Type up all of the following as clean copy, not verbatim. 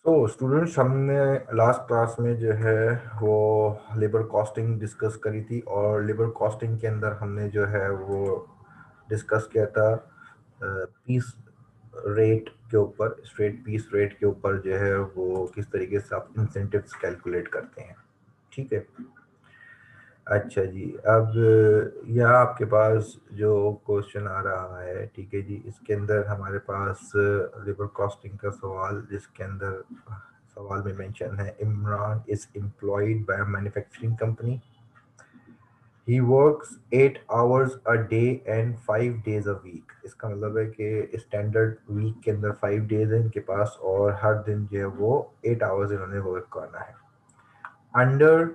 Students, हमने last class में जो है वो लेबर कॉस्टिंग डिस्कस करी थी, और लेबर कॉस्टिंग के अंदर हमने जो है वो डिस्कस किया था पीस रेट के ऊपर, स्ट्रेट पीस रेट के ऊपर जो है वो किस तरीके से आप इंसेंटिव्स कैलकुलेट करते हैं। ठीक है। अच्छा जी, अब यह आपके पास जो क्वेश्चन आ रहा है, ठीक है जी, इसके अंदर हमारे पास लेबर कॉस्टिंग का सवाल, जिसके अंदर सवाल में मेंशन है Imran is employed by manufacturing company. He works 8 hours a day and 5 days a week। इसका मतलब है कि स्टैंडर्ड वीक के अंदर 5 days है इनके पास, और हर दिन जो है वो 8 hours इन्होंने वर्क करना है under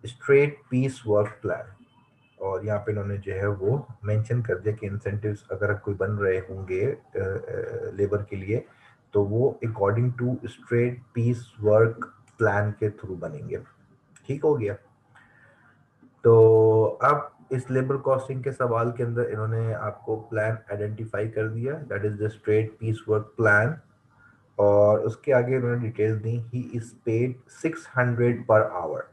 straight piece work plan. और यहाँ पे इन्होंने जो है वो मेंशन कर दिया कि इंसेंटिव्स अगर कोई बन रहे होंगे लेबर के लिए, तो वो according to straight piece work plan के थ्रू बनेंगे। ठीक हो गया। तो अब इस लेबर कॉस्टिंग के सवाल के अंदर इन्होंने आपको प्लान आइडेंटिफाई कर दिया, that is the straight piece work plan. और उसके आगे उन्होंने डिटेल्स दी, he is paid 600 per our,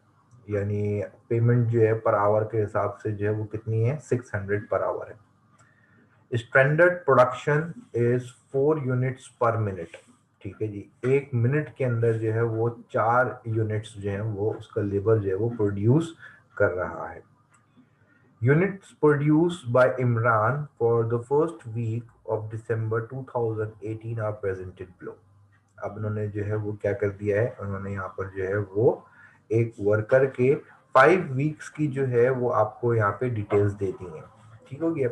यानी पेमेंट जो है पर आवर के हिसाब से जो है वो कितनी है, 600 पर आवर है। स्टैंडर्ड प्रोडक्शन इज 4 यूनिट्स पर मिनट। ठीक है जी, 1 मिनट के अंदर जो है वो 4 यूनिट्स जो है वो उसका लेबर जो है वो प्रोड्यूस कर रहा है। Units produced by Imran for the first week of December 2018 are presented below। अब उन्होंने जो है वो क्या कर दिया है, उन्होंने यहाँ पर जो है वो एक वर्कर के 5 वीक्स की जो है वो आपको यहाँ पे डिटेल्स दे दी हैं। ठीक हो गया।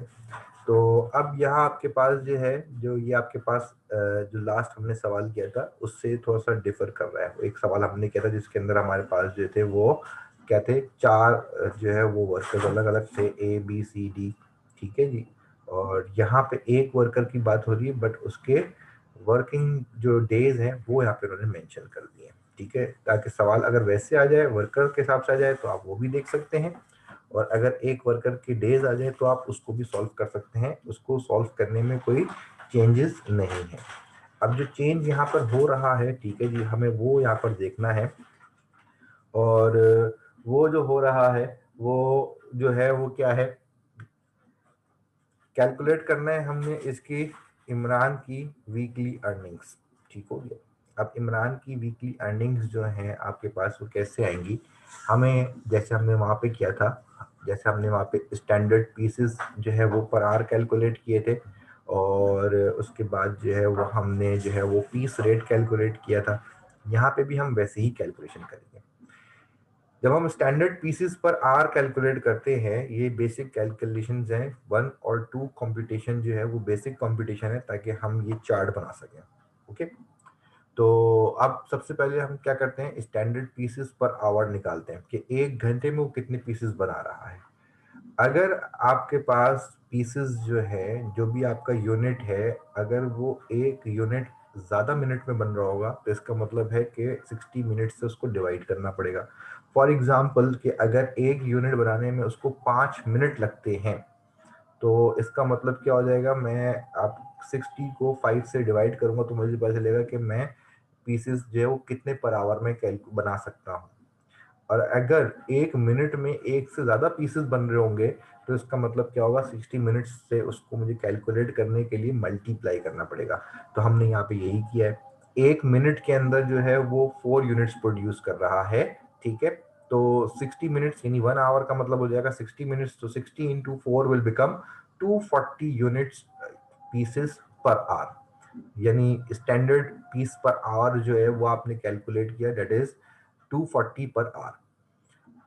तो अब यहाँ आपके पास जो है, जो ये आपके पास जो लास्ट हमने सवाल किया था उससे थोड़ा सा डिफर कर रहा है। एक सवाल हमने किया था जिसके अंदर हमारे पास जो थे वो क्या थे, 4 जो है वो वर्कर्स अलग अलग थे, ABCD। ठीक है जी। और यहाँ पे एक वर्कर की बात हो रही है, बट उसके वर्किंग जो डेज हैं वो यहाँ पे उन्होंने मेंशन कर दिए हैं। ठीक है, ताकि सवाल अगर वैसे आ जाए, वर्कर के हिसाब से आ जाए, तो आप वो भी देख सकते हैं, और अगर एक वर्कर की डेज आ जाए तो आप उसको भी सॉल्व कर सकते हैं। उसको सॉल्व करने में कोई चेंजेस नहीं है। अब जो चेंज यहाँ पर हो रहा है, ठीक है जी, हमें वो यहाँ पर देखना है। और वो जो हो रहा है वो जो है वो क्या है, कैलकुलेट करना है हमने इसकी इमरान की वीकली अर्निंग्स। ठीक हो गया। अब इमरान की वीकली अर्निंग्स जो हैं आपके पास वो कैसे आएंगी, हमें जैसे हमने वहाँ पे किया था, जैसे हमने वहाँ पे स्टैंडर्ड पीसेस जो है वो पर आवर कैलकुलेट किए थे, और उसके बाद जो है वो हमने जो है वो पीस रेट कैलकुलेट किया था। यहाँ पे भी हम वैसे ही कैलकुलेशन करेंगे। जब हम स्टैंडर्ड पीसेस पर आर कैलकुलेट करते हैं, ये बेसिक कैलकुलेशंस हैं, 1 और 2 कंप्यूटेशन जो है वो बेसिक कंप्यूटेशन है, ताकि हम ये चार्ट बना सकें। ओके। तो अब सबसे पहले हम क्या करते हैं, स्टैंडर्ड पीसेस पर आवर निकालते हैं कि 1 घंटे में वो कितने पीसेस बना रहा है। अगर आपके पास पीसेस जो है, जो भी आपका यूनिट है, अगर वो एक यूनिट ज्यादा मिनट में बन रहा होगा, तो इसका मतलब है कि 60 मिनट से उसको डिवाइड करना पड़ेगा। फॉर एग्जाम्पल कि अगर एक यूनिट बनाने में उसको 5 मिनट लगते हैं, तो इसका मतलब क्या हो जाएगा, मैं आप 60 को 5 से डिवाइड करूंगा तो मुझे पता चलेगा कि मैं पीसेस जो है वो कितने पर आवर में बना सकता हूँ। और अगर 1 मिनट में एक से ज्यादा पीसेस बन रहे होंगे, तो इसका मतलब क्या होगा, 60 मिनट्स से उसको मुझे कैलकुलेट करने के लिए मल्टीप्लाई करना पड़ेगा। तो हमने यहाँ पे यही किया है। 1 मिनट के अंदर जो है वो 4 यूनिट्स प्रोड्यूस कर रहा है। ठीक है। तो 60 मिनट्स यानी 1 आवर का मतलब हो जाएगा 60 मिनट्स, तो 60 × 4 will become 240 units pieces per our. यानी स्टैंडर्ड पीस पर आवर जो है वो आपने कैलकुलेट किया, दैट इज 240 पर आवर।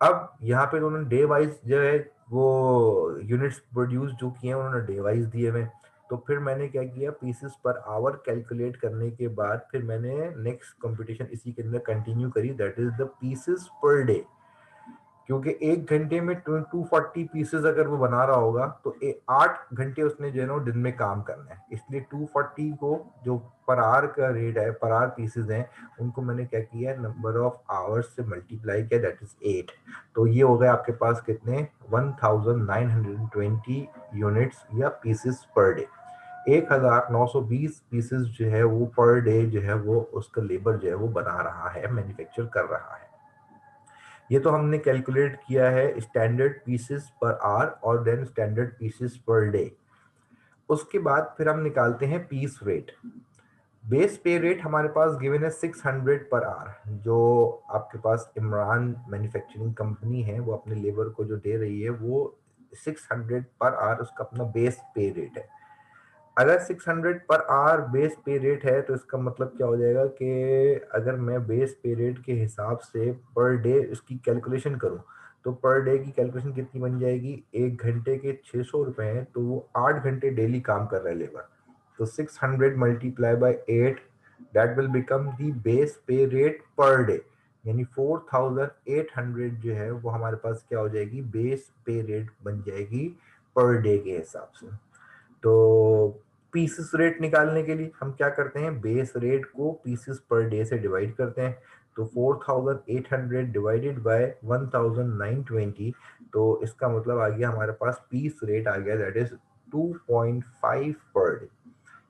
अब यहाँ पे उन्होंने डे वाइज जो है वो यूनिट्स प्रोड्यूस जो किए हैं उन्होंने डे वाइज दिए हुए। तो फिर मैंने क्या किया, पीसेस पर आवर कैलकुलेट करने के बाद फिर मैंने नेक्स्ट कंपटीशन इसी के अंदर कंटिन्यू करी, that is the pieces per day. क्योंकि 1 घंटे में 240 पीसेस अगर वो बना रहा होगा, तो 8 घंटे उसने जो है ना दिन में काम करना है। इसलिए 240 को जो पर आवर का रेट है, पर आवर पीसेस हैं, उनको मैंने क्या किया, नंबर ऑफ आवर्स से मल्टीप्लाई किया, दैट इज 8। तो ये हो गए आपके पास कितने, 1920 यूनिट्स या पीसेस पर डे। 1920 पीसेस जो है वो पर डे जो है वो उसका लेबर जो है वो बना रहा है, मैन्युफैक्चर कर रहा है। ये तो हमने कैलकुलेट किया है स्टैंडर्ड पीसेस पर आवर और then standard pieces per day. उसके बाद फिर हम निकालते हैं पीस रेट। बेस पे रेट हमारे पास गिवन है 600 पर आवर, जो आपके पास इमरान मैन्युफैक्चरिंग कंपनी है वो अपने लेबर को जो दे रही है वो 600 पर आवर उसका अपना बेस पे रेट है। अगर 600 पर आवर बेस पे रेट है तो इसका मतलब क्या हो जाएगा कि अगर मैं बेस पे रेट के हिसाब से पर डे इसकी कैलकुलेशन करूं तो पर डे की कैलकुलेशन कितनी बन जाएगी, 1 घंटे के 600 रुपए हैं तो वो 8 घंटे डेली काम कर रहा है लेबर। तो 600 multiply by 8 that will become the base पे रेट पर डे, यानी 4800 जो है वो हमारे पास क्या हो जाएगी, बेस पे रेट बन जाएगी पर डे के हिसाब से। तो पीसेस रेट निकालने के लिए हम क्या करते हैं, बेस रेट को पीसेस पर डे से डिवाइड करते हैं। तो 4800 डिवाइडेड बाय 1920, तो इसका मतलब आ गया हमारे पास पीस रेट आ गया दैट इज 2.5 पर डे।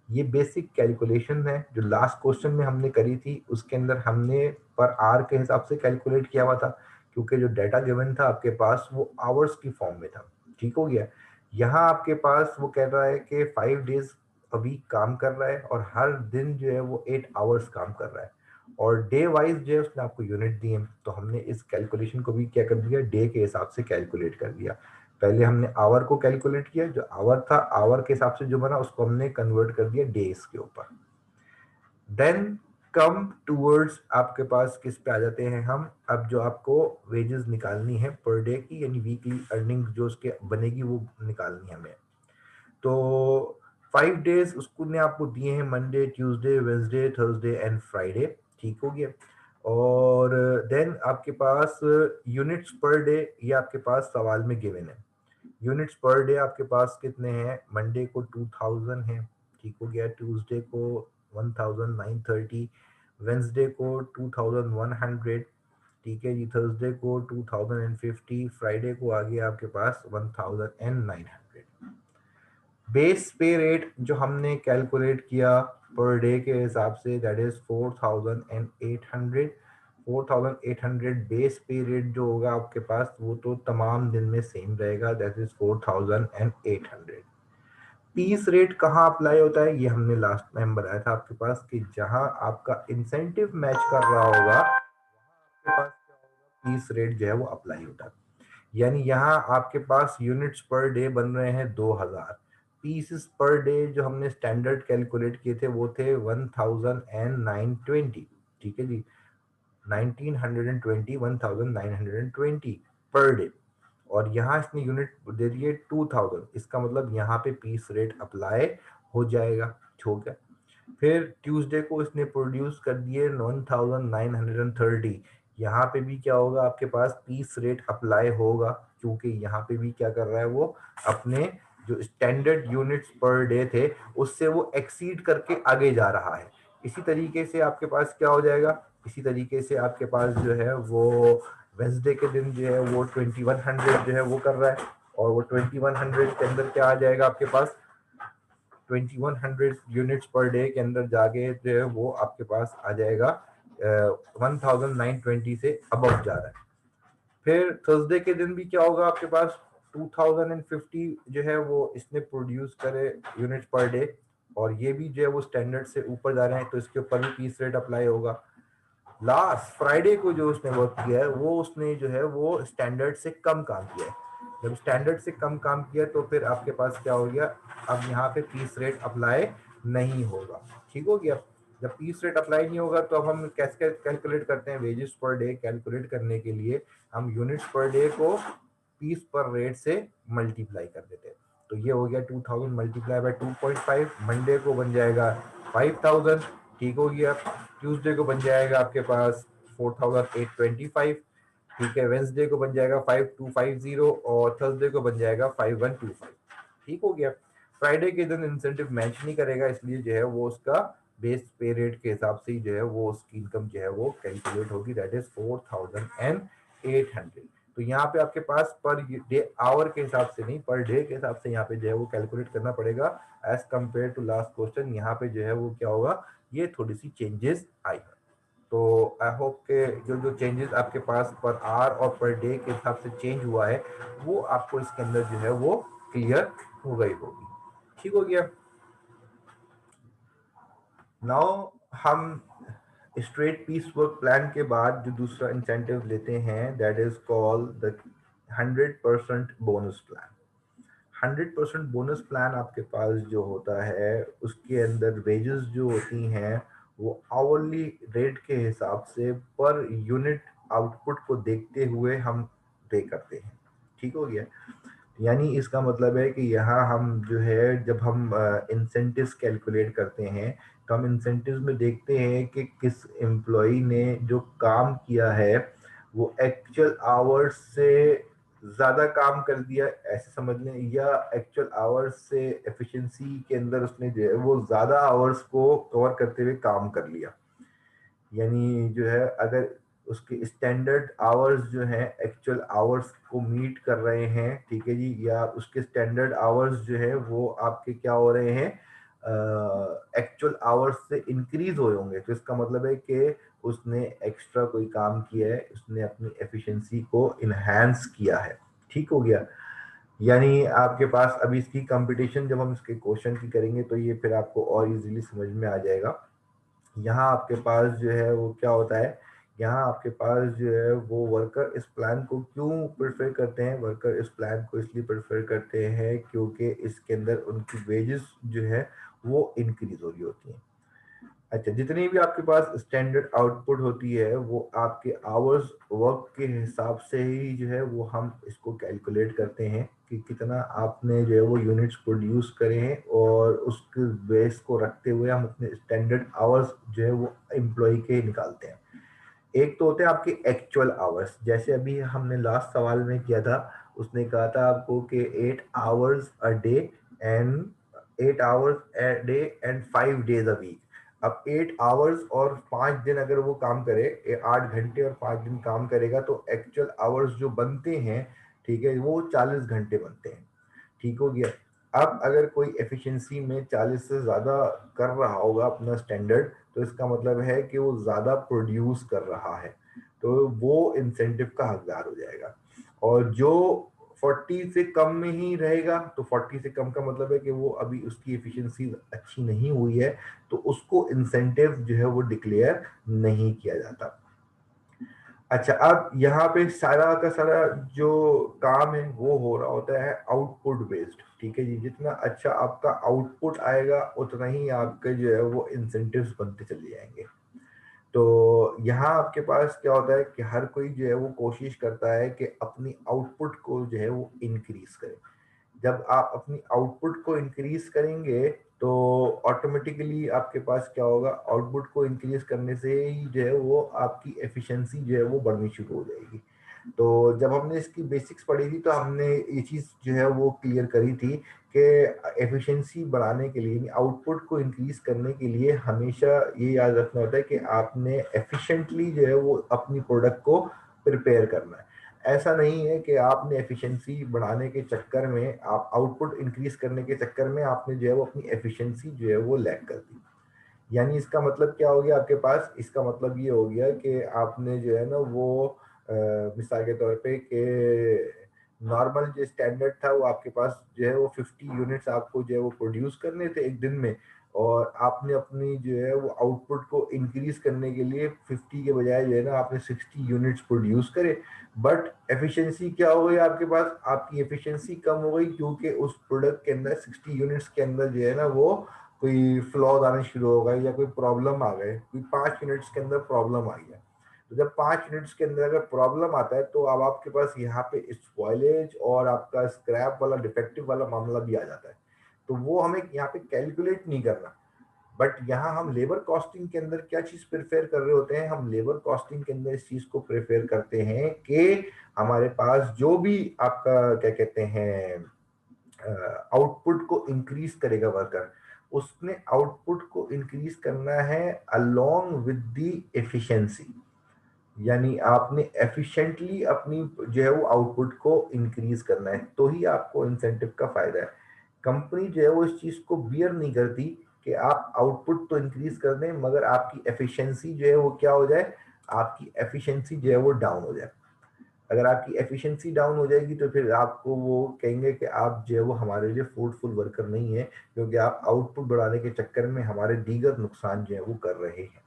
ये बेसिक कैलकुलेशन है जो लास्ट क्वेश्चन में हमने करी थी, उसके अंदर हमने पर आवर के हिसाब से कैलकुलेट किया हुआ था, क्योंकि जो डाटा गिवन था आपके पास वो आवर्स की फॉर्म में था। ठीक हो गया। यहाँ आपके पास वो कह रहा है कि 5 डेज अ वीक काम कर रहा है और हर दिन जो है वो 8 आवर्स काम कर रहा है, और डे वाइज जो है उसने आपको यूनिट दिए हैं, तो हमने इस कैलकुलेशन को भी क्या कर दिया, डे के हिसाब से कैलकुलेट कर दिया। पहले हमने आवर को कैलकुलेट किया, जो आवर था आवर के हिसाब से जो बना उसको हमने कन्वर्ट कर दिया डेज के ऊपर। देन कम टूवर्ड्स आपके पास किस पे आ जाते हैं हम, अब जो आपको वेजेस निकालनी है पर डे की, यानी वीकली अर्निंग जो उसके बनेगी वो निकालनी है हमें। तो 5 डेज उसको ने आपको दिए हैं, Monday Tuesday Wednesday Thursday and Friday. ठीक हो गया। और देन आपके पास यूनिट्स पर डे, ये आपके पास सवाल में गिवन है। यूनिट्स पर डे आपके पास कितने हैं, मंडे को 2000 है, ठीक हो गया, ट्यूसडे को 1930, वेंसडे को 2100, ठीक है जी, थर्सडे को 2050, फ्राइडे को आ गया आपके पास 1900। बेस पे रेट जो हमने कैलकुलेट किया पर डे के हिसाब से दैट इज 4800। 4800 बेस पे रेट जो होगा आपके पास वो तो तमाम दिन में सेम रहेगा, दैट इज 4800। पीस रेट कहाँ अप्लाई होता है, ये हमने लास्ट टाइम बताया था आपके पास कि जहां आपका इंसेंटिव मैच कर रहा होगा आपके पास क्या होगा, पीस रेट जो है वो अप्लाई होता है। यानी यहाँ आपके पास यूनिट्स पर डे बन रहे हैं 2000, पीसेस पर डे जो हमने स्टैंडर्ड कैलकुलेट किए थे वो थे 1920। ठीक है जी, 1920, 1920 पर डे। और यहाँ इसने यूनिट दे दिए 2000, इसका मतलब यहाँ पे पीस रेट अप्लाई हो जाएगा। हो गया। फिर ट्यूसडे को इसने प्रोड्यूस कर दिए 1930, यहाँ पे भी क्या होगा आपके पास पीस रेट अप्लाई होगा, क्योंकि यहाँ पे भी क्या कर रहा है वो अपने जो स्टैंडर्ड यूनिट्स पर डे थे उससे वो एक्सीड करके आगे जा रहा है। इसी तरीके से आपके पास क्या हो जाएगा, इसी तरीके से आपके पास जो है वो वेंसडे के दिन जो है वो 2100 जो है वो कर रहा है, और वो 2100 के अंदर क्या आ जाएगा आपके पास, 2100 यूनिट्स पर डे के अंदर जाके जो है वो आपके पास आ जाएगा 1920 से अबव जा रहा है। फिर थर्सडे के दिन भी क्या होगा आपके पास, 2050 जो है वो इसने प्रोड्यूस करे यूनिट्स पर डे, और ये भी जो है वो स्टैंडर्ड से ऊपर जा रहे हैं तो इसके ऊपर भी पीस रेट अप्लाई होगा। लास्ट फ्राइडे को जो उसने वर्क किया है वो उसने जो है वो स्टैंडर्ड से कम काम किया है। जब स्टैंडर्ड से कम काम किया तो फिर आपके पास क्या हो गया, अब यहाँ पे पीस रेट अप्लाई नहीं होगा। ठीक हो गया। जब पीस रेट अप्लाई नहीं होगा तो अब हम कैसे कैलकुलेट करते हैं, वेजेस पर डे कैलकुलेट करने के लिए हम यूनिट्स पर डे को पीस पर रेट से मल्टीप्लाई कर देते हैं। तो ये हो गया 2000 मल्टीप्लाई बाय 2.5, मंडे को बन जाएगा 5000। ठीक हो गया। ट्यूसडे को बन जाएगा आपके पास 4825। ठीक है, वेंसडे को बन जाएगा 5250 और थर्सडे को बन जाएगा 5125। ठीक हो गया। फ्राइडे के दिन इंसेंटिव मैच नहीं करेगा, इसलिए जो है वो उसका बेस पे रेट के हिसाब से ही जो है वो उसकी इनकम जो है वो कैलकुलेट होगी, दैट इज 4800। तो यहाँ पे आपके पास पर डे आवर के हिसाब से नहीं, पर डे के हिसाब से यहाँ पे जो है वो कैलकुलेट करना पड़ेगा। As compare to last question यहाँ पे जो है वो क्या होगा, ये थोड़ी सी चेंजेस आई। तो आई होप के जो जो चेंजेस आपके पास पर आवर और पर डे के हिसाब से चेंज हुआ है वो आपको इसके अंदर जो है वो क्लियर हो गई होगी। ठीक हो गया। नाउ हम स्ट्रेट पीस वर्क प्लान के बाद जो दूसरा इंसेंटिव लेते हैं that is called the 100% bonus plan. 100% bonus plan आपके पास जो होता है उसके अंदर वेजेस जो होती हैं वो आवरली रेट के हिसाब से पर यूनिट आउटपुट को देखते हुए हम पे करते हैं। ठीक हो गया। यानी इसका मतलब है कि यहाँ हम जो है जब हम इंसेंटिव्स कैलकुलेट करते हैं तो हम इंसेंटिव्स में देखते हैं कि किस एम्प्लॉय ने जो काम किया है वो एक्चुअल आवर्स से ज़्यादा काम कर दिया ऐसे समझ लें, या एक्चुअल आवर्स से एफिशिएंसी के अंदर उसने जो है वो ज़्यादा आवर्स को कवर करते हुए काम कर लिया। यानी जो है अगर उसके स्टैंडर्ड आवर्स जो हैं एक्चुअल आवर्स को मीट कर रहे हैं, ठीक है जी, या उसके स्टैंडर्ड आवर्स जो है वो आपके क्या हो रहे हैं, एक्चुअल आवर्स से इंक्रीज हुए होंगे, तो इसका मतलब है कि उसने एक्स्ट्रा कोई काम किया है, उसने अपनी एफिशिएंसी को इनहेंस किया है। ठीक हो गया। यानी आपके पास अभी इसकी कंपटीशन जब हम इसके क्वेश्चन की करेंगे तो ये फिर आपको और इजीली समझ में आ जाएगा। यहाँ आपके पास जो है वो क्या होता है, यहाँ आपके पास जो है वो वर्कर इस प्लान को क्यों प्रेफर करते हैं, वर्कर इस प्लान को इसलिए प्रेफर करते हैं क्योंकि इसके अंदर उनकी वेजेस जो है वो इंक्रीज हो रही होती हैं। अच्छा, जितनी भी आपके पास स्टैंडर्ड आउटपुट होती है वो आपके आवर्स वर्क के हिसाब से ही जो है वो हम इसको कैलकुलेट करते हैं कि कितना आपने जो है वो यूनिट्स प्रोड्यूस करे हैं, और उसके बेस को रखते हुए हम अपने स्टैंडर्ड आवर्स जो है वो एम्प्लॉय के निकालते हैं। एक तो होते हैं आपके एक्चुअल आवर्स, जैसे अभी हमने लास्ट सवाल में किया था, उसने कहा था आपको कि 8 hours a day and 8 hours a day and 5 days a week. अब 8 आवर्स और 5 दिन अगर वो काम करे, 8 घंटे और 5 दिन काम करेगा तो एक्चुअल आवर्स जो बनते हैं, ठीक है, वो 40 घंटे बनते हैं। ठीक हो गया। अब अगर कोई एफिशिएंसी में 40 से ज़्यादा कर रहा होगा अपना स्टैंडर्ड, तो इसका मतलब है कि वो ज़्यादा प्रोड्यूस कर रहा है, तो वो इंसेंटिव का हकदार हो जाएगा। और जो 40 से कम में ही रहेगा, तो 40 से कम का मतलब है कि वो अभी उसकी एफिशिएंसी अच्छी नहीं हुई है, तो उसको इंसेंटिव जो है वो डिक्लेयर नहीं किया जाता। अच्छा, अब यहाँ पे सारा का सारा जो काम है वो हो रहा होता है आउटपुट बेस्ड। ठीक है जी, जितना अच्छा आपका आउटपुट आएगा उतना ही आपके जो है वो इंसेंटिव्स बनते चले जाएंगे। तो यहाँ आपके पास क्या होता है कि हर कोई जो है वो कोशिश करता है कि अपनी आउटपुट को जो है वो इंक्रीज करे। जब आप अपनी आउटपुट को इंक्रीज करेंगे तो ऑटोमेटिकली आपके पास क्या होगा, आउटपुट को इंक्रीज करने से ही जो है वो आपकी एफिशिएंसी जो है वो बढ़नी शुरू हो जाएगी। तो जब हमने इसकी बेसिक्स पढ़ी थी तो हमने ये चीज़ जो है वो क्लियर करी थी कि एफिशिएंसी बढ़ाने के लिए, आउटपुट को इंक्रीज करने के लिए हमेशा ये याद रखना होता है कि आपने एफिशिएंटली जो है वो अपनी प्रोडक्ट को प्रिपेयर करना है। ऐसा नहीं है कि आपने एफिशिएंसी बढ़ाने के चक्कर में, आप आउटपुट इंक्रीज करने के चक्कर में आपने जो है वो अपनी एफिशिएंसी जो है वो लैग कर दी। यानी इसका मतलब क्या हो गया आपके पास, इसका मतलब ये हो गया कि आपने जो है ना वो मिसाल के तौर पे कि नॉर्मल जो स्टैंडर्ड था वो आपके पास जो है वो 50 यूनिट्स आपको जो है वो प्रोड्यूस करने थे एक दिन में, और आपने अपनी जो है वो आउटपुट को इंक्रीज करने के लिए 50 के बजाय जो है ना आपने 60 यूनिट्स प्रोड्यूस करे। बट एफिशिएंसी क्या हो गई आपके पास, आपकी एफिशिएंसी कम हो गई क्योंकि उस प्रोडक्ट के अंदर 60 यूनिट्स के अंदर जो है ना वो कोई फ्लॉज आने शुरू हो गए या कोई प्रॉब्लम आ गए, कोई 5 यूनिट्स के अंदर प्रॉब्लम आ गया। तो जब 5 यूनिट्स के अंदर अगर प्रॉब्लम आता है तो अब आपके पास यहाँ पे स्पॉइलेज और आपका स्क्रैप वाला डिफेक्टिव वाला मामला भी आ जाता है। तो वो हमें यहाँ पे कैलकुलेट नहीं करना। बट यहाँ हम लेबर कॉस्टिंग के अंदर क्या चीज प्रेफर कर रहे होते हैं, हम लेबर कॉस्टिंग के अंदर इस चीज को प्रेफर करते हैं कि हमारे पास जो भी आपका क्या कहते हैं आउटपुट को इंक्रीज करेगा वर्कर, उसने आउटपुट को इंक्रीज करना है अलोंग विद द एफिशिएंसी। यानी आपने एफिशिएंटली अपनी जो है वो आउटपुट को इंक्रीज करना है, तो ही आपको इंसेंटिव का फायदा है। कंपनी जो है वो इस चीज को बियर नहीं करती कि आप आउटपुट तो इंक्रीज कर दें मगर आपकी एफिशिएंसी जो है वो क्या हो जाए, आपकी एफिशिएंसी जो है वो डाउन हो जाए। अगर आपकी एफिशिएंसी डाउन हो जाएगी तो फिर आपको वो कहेंगे कि आप जो है वो हमारे लिए फ्रूटफुल वर्कर नहीं है, क्योंकि आप आउटपुट बढ़ाने के चक्कर में हमारे दीगर नुकसान जो है वो कर रहे हैं।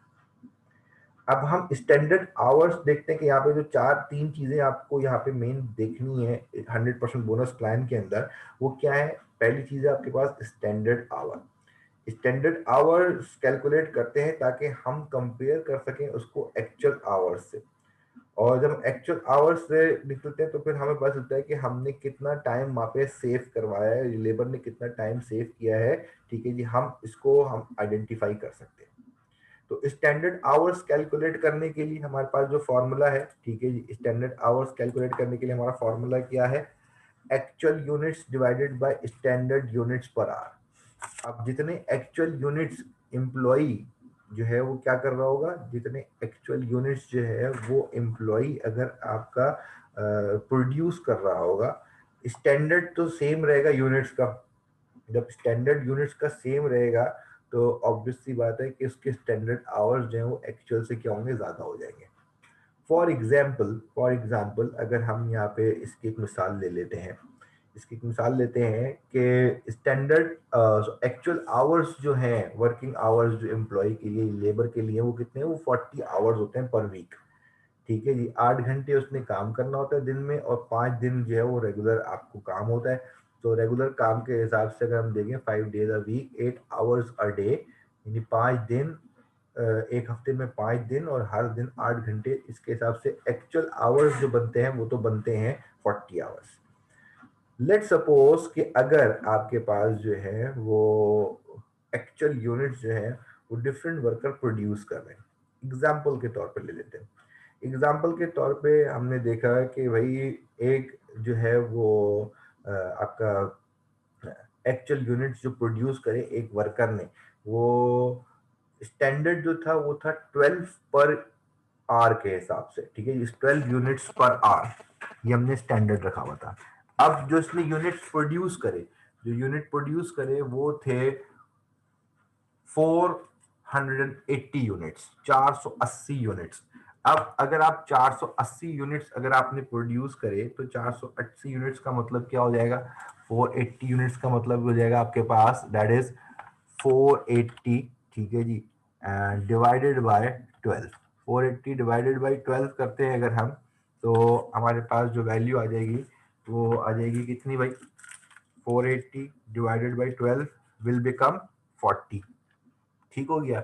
अब हम स्टैंडर्ड आवर्स देखते हैं कि यहाँ पे जो चार तीन चीजें आपको यहाँ पे मेन देखनी है 100% बोनस प्लान के अंदर, वो क्या है। पहली चीज है आपके पास standard hour. Standard hours calculate करते हैं ताकि हम कंपेयर कर सकें उसको एक्चुअल आवर्स से, और जब एक्चुअल आवर्स से निकलते हैं तो फिर हमें पता चलता है कि हमने कितना टाइम वहाँ पे सेव करवाया है, लेबर ने कितना टाइम सेव किया है। ठीक है जी, हम इसको हम आइडेंटिफाई कर सकते हैं। तो स्टैंडर्ड आवर्स कैलकुलेट करने के लिए हमारे पास जो फॉर्मूला है, ठीक है जी, स्टैंडर्ड आवर्स कैलकुलेट करने के लिए हमारा फॉर्मूला क्या है, actual units divided by standard units per hour. अब जितने एक्चुअल यूनिट्स एम्प्लॉई जो है वो क्या कर रहा होगा, जितने एक्चुअल यूनिट्स जो है वो एम्प्लॉय अगर आपका प्रोड्यूस कर रहा होगा, स्टैंडर्ड तो सेम रहेगा यूनिट्स का। जब स्टैंडर्ड यूनिट्स का सेम रहेगा तो ऑब्वियस सी बात है कि उसके स्टैंडर्ड आवर्स जो है वो एक्चुअल से क्या होंगे, ज्यादा हो जाएंगे। फॉर एग्जाम्पल अगर हम यहाँ पे इसकी एक मिसाल ले लेते हैं, इसकी एक मिसाल लेते हैं कि स्टैंडर्ड एक्चुअल आवर्स जो हैं, वर्किंग आवर्स जो एम्प्लॉय के लिए, लेबर के लिए, वो कितने हैं, वो 40 आवर्स होते हैं पर वीक। ठीक है जी, 8 घंटे उसने काम करना होता है दिन में, और 5 दिन जो है वो रेगुलर आपको काम होता है। तो रेगुलर काम के हिसाब से अगर हम देखें 5 days a week 8 hours a day, यानी 5 दिन, एक हफ्ते में 5 दिन और हर दिन 8 घंटे, इसके हिसाब से एक्चुअल आवर्स जो बनते हैं वो तो बनते हैं 40 आवर्स। लेट सपोज कि अगर आपके पास जो है वो एक्चुअल यूनिट्स जो है वो डिफरेंट वर्कर प्रोड्यूस कर रहे हैं। एग्जाम्पल के तौर पर ले लेते हैं। एग्जाम्पल के तौर पे हमने देखा है कि भाई एक जो है वो आपका एक्चुअल यूनिट्स जो प्रोड्यूस करे एक वर्कर ने, वो स्टैंडर्ड जो था वो था 12 पर आर के हिसाब से। ठीक है, 12 यूनिट्स पर आर, ये हमने स्टैंडर्ड रखा हुआ था। अब जो इसने यूनिट्स प्रोड्यूस करे, जो यूनिट प्रोड्यूस करे वो थे 480 यूनिट्स, 480 यूनिट्स। अब अगर आप 480 यूनिट्स अगर आपने प्रोड्यूस करे तो 480 यूनिट्स का मतलब क्या हो जाएगा, 480 यूनिट्स का मतलब हो जाएगा आपके पास दैट इज 480। ठीक है जी, and divided by 12। 480 divided by 12 करते हैं अगर हम, तो हमारे पास जो वैल्यू आ जाएगी वो आ जाएगी कितनी भाई, 480 डिवाइडेड बाय 12 विल बिकम 40। ठीक हो गया।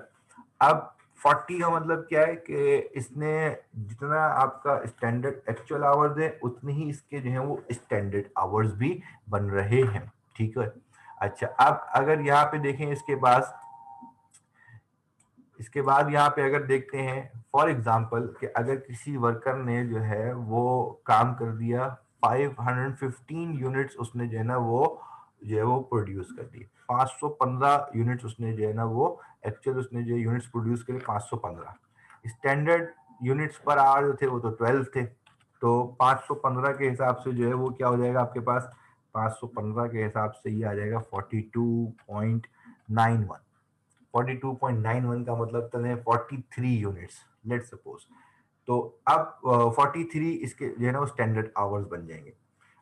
अब 40 का मतलब क्या है कि इसने जितना आपका स्टैंडर्ड एक्चुअल आवर्स है उतने ही इसके जो है वो स्टैंडर्ड आवर्स भी बन रहे हैं। ठीक है। अच्छा, अब अगर यहाँ पे देखें इसके बाद यहाँ पे अगर देखते हैं फॉर एग्जांपल कि अगर किसी वर्कर ने जो है वो काम कर दिया 515 यूनिट्स, उसने जो है ना वो जो है वो प्रोड्यूस कर दी 515 यूनिट्स, उसने जो है ना वो एक्चुअल उसने जो यूनिट्स प्रोड्यूस करे 515। स्टैंडर्ड यूनिट्स पर आवर जो थे वो तो 12 थे, तो 515 के हिसाब से जो है वो क्या हो जाएगा आपके पास, 515 के हिसाब से ये आ जाएगा 42.91। 42.91 का मतलब तो 43 यूनिट्स लेट सपोज। तो अब 43 इसके जो है ना वो स्टैंडर्ड आवर्स बन जाएंगे।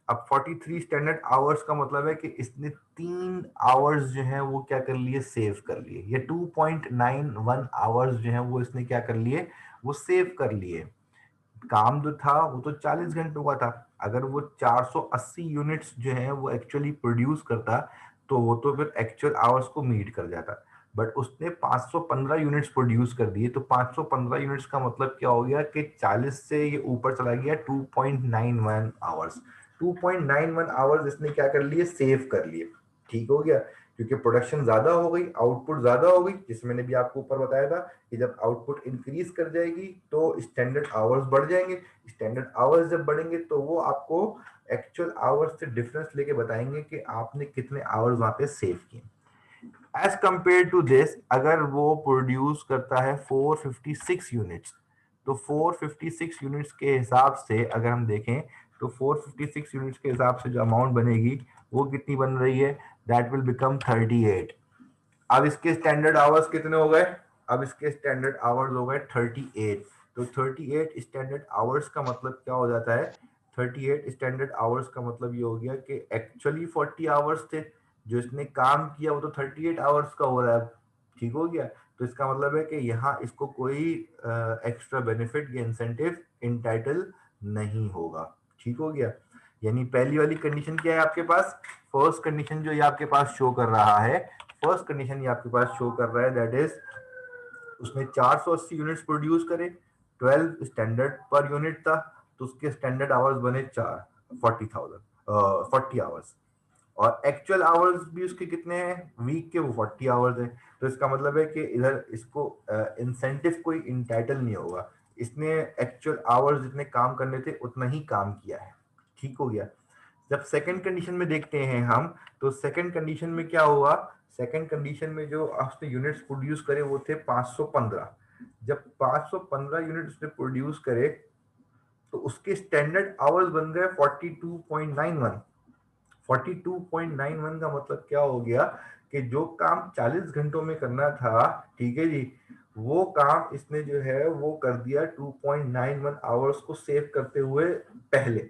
अब 43 स्टैंडर्ड आवर्स का मतलब है कि इसने 3 आवर्स जो है वो क्या कर लिए, सेव कर लिए। ये 2.91 आवर्स जो है वो इसने क्या कर लिए, वो सेव कर लिए। काम जो था वो तो 40 घंटों का था, अगर वो 480 यूनिट्स जो है वो एक्चुअली प्रोड्यूस करता तो वो तो फिर एक्चुअल आवर्स को मीट कर जाता। बट उसने 515 यूनिट्स प्रोड्यूस कर दिए, तो 515 यूनिट्स का मतलब क्या हो गया कि 40 से ये ऊपर चला गया 2.91 आवर्स। 2.91 आवर्स इसने क्या कर लिए, सेव कर लिए। ठीक हो गया, क्योंकि प्रोडक्शन ज्यादा हो गई, आउटपुट ज्यादा हो गई, जिसमें मैंने भी आपको ऊपर बताया था कि जब आउटपुट इंक्रीज कर जाएगी तो स्टैंडर्ड आवर्स बढ़ जाएंगे। स्टैंडर्ड आवर्स जब बढ़ेंगे तो वो आपको एक्चुअल आवर्स से डिफरेंस लेके बताएंगे कि आपने कितने आवर्स वहां पे सेव किए। एज कंपेयर टू दिस, अगर वो प्रोड्यूस करता है 456 यूनिट्स, तो 456 यूनिट्स के हिसाब से अगर हम देखें तो 456 यूनिट्स के हिसाब से जो अमाउंट बनेगी वो कितनी बन रही है, दैट विल बिकम 38। अब इसके स्टैंडर्ड आवर्स कितने हो गए, अब इसके स्टैंडर्ड आवर्स हो गए 38। तो 38 स्टैंडर्ड आवर्स का मतलब क्या हो जाता है, 38 स्टैंडर्ड आवर्स का मतलब ये हो गया कि एक्चुअली 40 आवर्स थे, जो इसने काम किया वो तो 38 आवर्स का हो रहा है, ठीक हो गया। तो इसका मतलब है कि यहाँ इसको कोई एक्स्ट्रा बेनिफिट या इंसेंटिव इंटाइटल नहीं होगा, ठीक हो गया। यानी पहली वाली कंडीशन क्या है आपके पास, फर्स्ट कंडीशन जो ये आपके पास शो कर रहा है, फर्स्ट कंडीशन ये आपके पास शो कर रहा है दैट इज उसने 480 यूनिट्स प्रोड्यूस करे, 12 स्टैंडर्ड पर यूनिट था, तो उसके स्टैंडर्ड आवर्स बने 40 आवर्स, और एक्चुअल आवर्स भी उसके कितने हैं वीक के, वो 40 आवर्स है। तो इसका मतलब है कि इधर इसको इंसेंटिव कोई इंटाइटल नहीं होगा, इसने एक्चुअल आवर्स जितने काम करने थे उतना ही काम किया है, ठीक हो गया। जब सेकंड कंडीशन में देखते हैं हम, तो सेकंड कंडीशन में क्या हुआ, सेकंड कंडीशन में जो उसने यूनिट्स प्रोड्यूस करे वो थे 515। जब 515 यूनिट उसने प्रोड्यूस करे तो उसके स्टैंडर्ड आवर्स बन गए 42.91। 42.91 का मतलब क्या हो गया कि जो काम 40 घंटों में करना था, ठीक है जी, वो काम इसने जो है वो कर दिया 2.91 आवर्स को सेव करते हुए। पहले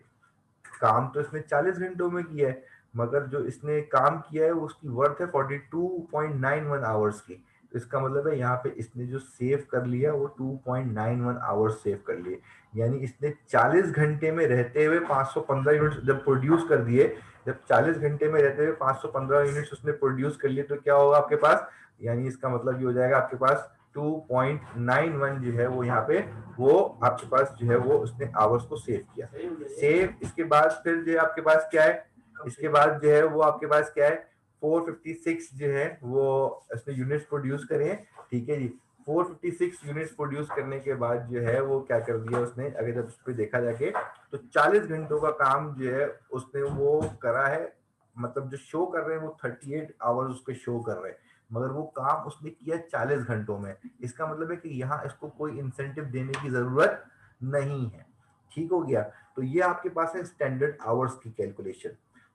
काम तो इसने 40 घंटों में किया है, मगर जो इसने काम किया है उसकी वर्थ है 42.91 आवर्स की। तो इसका मतलब है यहाँ पे इसने जो सेव कर लिया वो 2.91 आवर्स सेव कर लिए, यानी इसने 40 घंटे में रहते हुए 515 यूनिट्स जब प्रोड्यूस कर दिए, जब 40 घंटे में रहते हुए 515 यूनिट्स उसने प्रोड्यूस कर लिए, तो क्या होगा आपके पास, यानी इसका मतलब ये हो जाएगा आपके पास 2.91 जो है वो यहाँ पे वो आपके पास जो है वो उसने आवर्स को सेव किया। सेव इसके बाद फिर जो है आपके पास क्या है, इसके बाद जो है वो आपके पास क्या है 456 जो है वो इसने यूनिट्स प्रोड्यूस करे, ठीक है जी। 456 यूनिट्स प्रोड्यूस करने के बाद जो है वो क्या कर दिया उसने, अगर जब उस पर देखा जाके तो 40 घंटों का काम जो है उसने वो करा है, मतलब जो शो कर रहे हैं वो 38 आवर्स उसके शो कर रहे हैं, मगर वो काम उसने किया 40 घंटों में। इसका मतलब है कि यहाँ इसको कोई इंसेंटिव देने की जरूरत नहीं है, ठीक हो गया। तो ये आपके पास है स्टैंडर्ड आवर्स की कैलकुलेशन।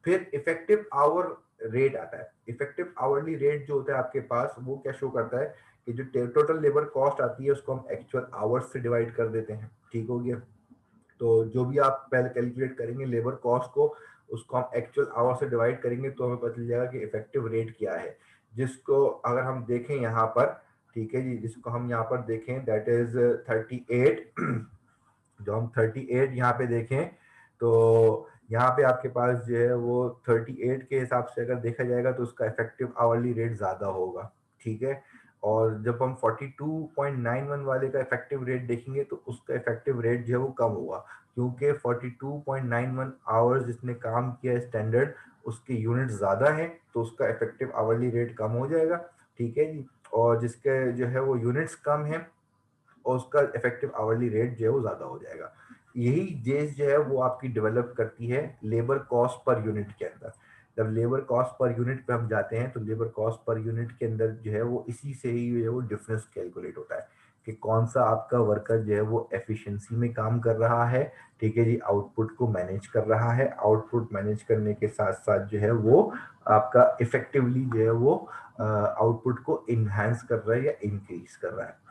फिर इफेक्टिव आवर रेट आता है। इफेक्टिव आवरली रेट जो होता है आपके पास वो क्या शो करता है कि जो टोटल लेबर कॉस्ट आती है उसको हम एक्चुअल आवर्स से डिवाइड कर देते हैं, ठीक हो गया। तो जो भी आप पहले कैलकुलेट करेंगे लेबर कॉस्ट को, उसको हम एक्चुअल आवर से डिवाइड करेंगे तो हमें पता चल जाएगा कि इफेक्टिव रेट क्या है, जिसको अगर हम देखें यहाँ पर, ठीक है जी, जिसको हम यहाँ पर देखें दैट इज 38। जो हम 38 यहाँ पे देखें तो यहाँ पे आपके पास जो है वो 38 के हिसाब से अगर देखा जाएगा तो उसका इफेक्टिव आवरली रेट ज्यादा होगा, ठीक है। और जब हम 42.91 वाले का इफेक्टिव रेट देखेंगे तो उसका इफेक्टिव रेट जो है वो कम होगा, क्योंकि 42.91 आवर्स जिसने काम किया स्टैंडर्ड उसके यूनिट ज्यादा है तो उसका इफेक्टिव आवरली रेट कम हो जाएगा, ठीक है जी। और जिसके जो है वो यूनिट्स कम है और उसका इफेक्टिव आवरली रेट जो है वो ज्यादा हो जाएगा। यही चीज जो है वो आपकी डेवलप करती है लेबर कॉस्ट पर यूनिट के अंदर। जब लेबर कॉस्ट पर यूनिट पे हम जाते हैं तो लेबर कॉस्ट पर यूनिट के अंदर जो है वो इसी से ही जो है वो डिफरेंस कैलकुलेट होता है कि कौन सा आपका वर्कर जो है वो एफिशिएंसी में काम कर रहा है, ठीक है जी, आउटपुट को मैनेज कर रहा है, आउटपुट मैनेज करने के साथ साथ जो है वो आपका इफेक्टिवली जो है वो आउटपुट को इनहेंस कर रहा है या इंक्रीज कर रहा है।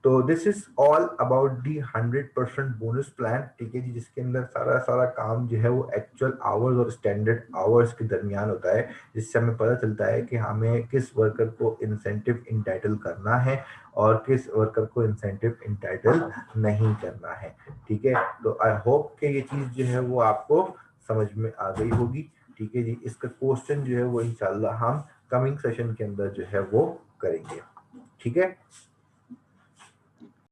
तो this is all about the 100% bonus plan, ठीक है जी, जिसके अंदर सारा सारा काम जो है वो एक्चुअल आवर्स और स्टैंडर्ड आवर्स के दरमियान होता है, जिससे हमें पता चलता है कि हमें किस वर्कर को इंसेंटिव इंटाइटल करना है और किस वर्कर को इंसेंटिव इंटाइटल नहीं करना है, ठीक है। तो आई होप कि ये चीज जो है वो आपको समझ में आ गई होगी, ठीक है जी। इसका क्वेश्चन जो है वो इंशाल्लाह हम कमिंग सेशन के अंदर जो है वो करेंगे, ठीक है।